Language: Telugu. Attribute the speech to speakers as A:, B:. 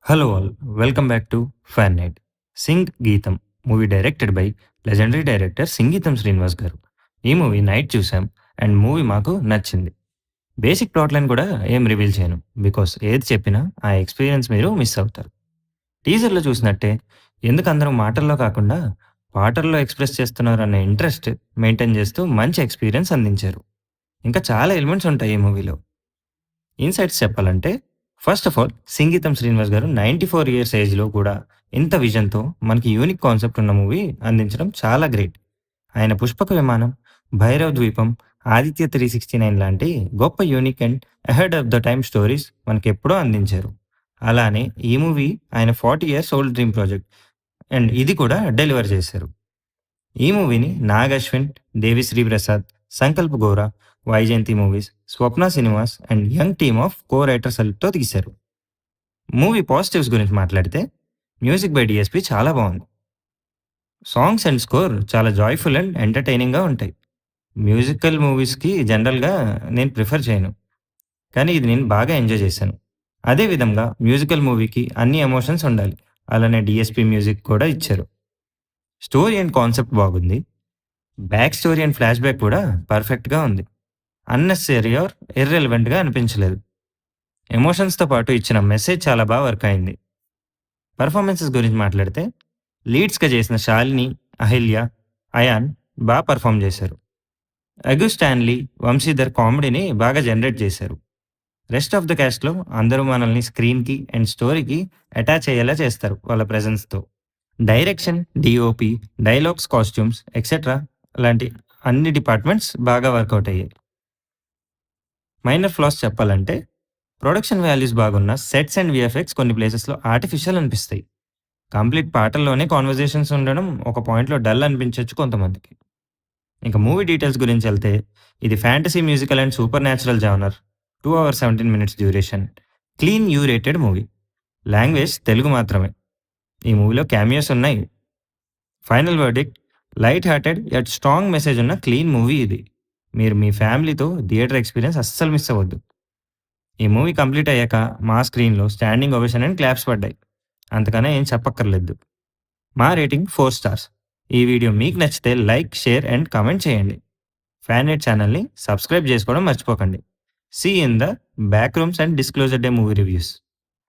A: Hello all, welcome back to fan night. సింగ్ గీతం movie directed by legendary director Singeetam Srinivas గారు. ఈ మూవీ నైట్ చూసాం అండ్ మూవీ మాకు నచ్చింది. బేసిక్ ప్లాట్ లైన్ కూడా ఏం రివీల్ చేయను, బికాస్ ఏది చెప్పినా ఆ ఎక్స్పీరియన్స్ మీరు మిస్ అవుతారు. టీజర్‌లో చూసినట్టే ఎందుకు అందరూ మాటల్లో కాకుండా పాటల్లో ఎక్స్‌ప్రెస్ చేస్తున్నారన్న ఇంట్రెస్ట్ మెయింటైన్ చేస్తూ మంచి ఎక్స్‌పీరియన్స్ అందించారు. ఇంకా చాలా ఎలిమెంట్స్ ఉంటాయి ఈ మూవీలో. ఇన్‌సైట్స్ చెప్పాలంటే, first of all Singeetam Srinivas గారు 94 ఇయర్స్ ఏజ్‌లో కూడా ఇంత విజన్‌తో మనకి యూనిక్ కాన్సెప్ట్ ఉన్న మూవీ అందించడం చాలా గ్రేట్. ఆయన 'పుష్పక విమానం', 'భైరవ్ ద్వీపం', 'ఆదిత్య 369' లాంటి గొప్ప unique and ahead of the time stories మనకెప్పుడో అందించారు. అలానే ఈ మూవీ ఆయన 40 years old dream project and ఇది కూడా డెలివర్ చేశారు. ఈ మూవీని Nag Ashwin, Devi Sri Prasad, Sankalp Gora, Vyjayanthi movies, Swapna cinemas and young team of co writers హెల్ప్‌తో తీశారు. మూవీ పాజిటివ్స్ గురించి మాట్లాడితే, మ్యూజిక్ బై డీఎస్‌పీ చాలా బావుంది. సాంగ్స్ అండ్ స్కోర్ చాలా జాయ్‌ఫుల్ అండ్ ఎంటర్‌టైనింగ్‌గా ఉంటాయి. మ్యూజికల్ మూవీస్‌కి జనరల్‌గా నేను ప్రిఫర్ చేయను. కానీ ఇది నేను బాగా ఎంజాయ్ చేశాను. అదే విధంగా మ్యూజికల్ మూవీకి అన్ని ఎమోషన్స్ ఉండాలి. అలానే డీఎస్‌పీ మ్యూజిక్ కూడా ఇచ్చారు. స్టోరీ అండ్ కాన్సెప్ట్ బాగుంది. Back story and flash back కూడా పర్ఫెక్ట్‌గా ఉంది. అన్నెసెసరీ ఆర్ ఇర్రెలెవెంట్‌గా అనిపించలేదు. ఎమోషన్స్‌తో పాటు ఇచ్చిన మెసేజ్ చాలా వర్క్ అయింది. పెర్ఫార్మన్సెస్ గురించి మాట్లాడితే, లీడ్స్‌గా చేసిన శాలిని, అహిల్య, అయాన్ పెర్ఫార్మ్ చేశారు. అగు స్టాన్లీ, వంశీధర్ కామెడీని బాగా జనరేట్ చేశారు. రెస్ట్ ఆఫ్ ద క్యాస్ట్‌లో అందరూ మనల్ని స్క్రీన్‌కి అండ్ స్టోరీకి అటాచ్ అయ్యేలా చేస్తారు వాళ్ళ ప్రెజెన్స్‌తో. Direction, DOP, dialogues, costumes etcetera లాంటి అన్ని డిపార్ట్‌మెంట్స్ బాగా వర్కౌట్ అయ్యాయి. మైనర్ ఫ్లాస్ చెప్పాలంటే, ప్రొడక్షన్ వాల్యూస్ బాగున్న సెట్స్ అండ్ వీఎఫ్ఎక్స్ కొన్ని ప్లేసెస్‌లో ఆర్టిఫిషియల్ అనిపిస్తాయి. కంప్లీట్ పాటల్లోనే కాన్వర్జేషన్స్ ఉండడం ఒక పాయింట్‌లో డల్ అనిపించొచ్చు కొంతమందికి. ఇంక మూవీ డీటెయిల్స్ గురించెళ్తే, ఇది fantasy musical and supernatural genre. 2 hours 17 minutes duration. Clean U rated movie. Language Telugu మాత్రమే. ఈ మూవీలో క్యామియోస్ ఉన్నాయి. Final verdict, light hearted yet strong message ఉన్న క్లీన్ మూవీ ఇది. మీరు మీ ఫ్యామిలీతో థియేటర్ ఎక్స్‌పీరియన్స్ అస్సలు మిస్ అవ్వద్దు. ఈ మూవీ కంప్లీట్ అయ్యాక మా స్క్రీన్‌లో స్టాండింగ్ ఓవేషన్ అండ్ క్లాప్స్ పడ్డాయి. అంతకన్నా ఏం చెప్పక్కర్లేదు. మా రేటింగ్ 4 స్టార్స్. ఈ వీడియో మీకు నచ్చితే లైక్, షేర్ అండ్ కామెంట్ చేయండి. ఫ్యాన్‌నెట్ ఛానల్‌ని సబ్స్క్రైబ్ చేసుకోవడం మర్చిపోకండి. See you in the back rooms and disclosure day movie reviews.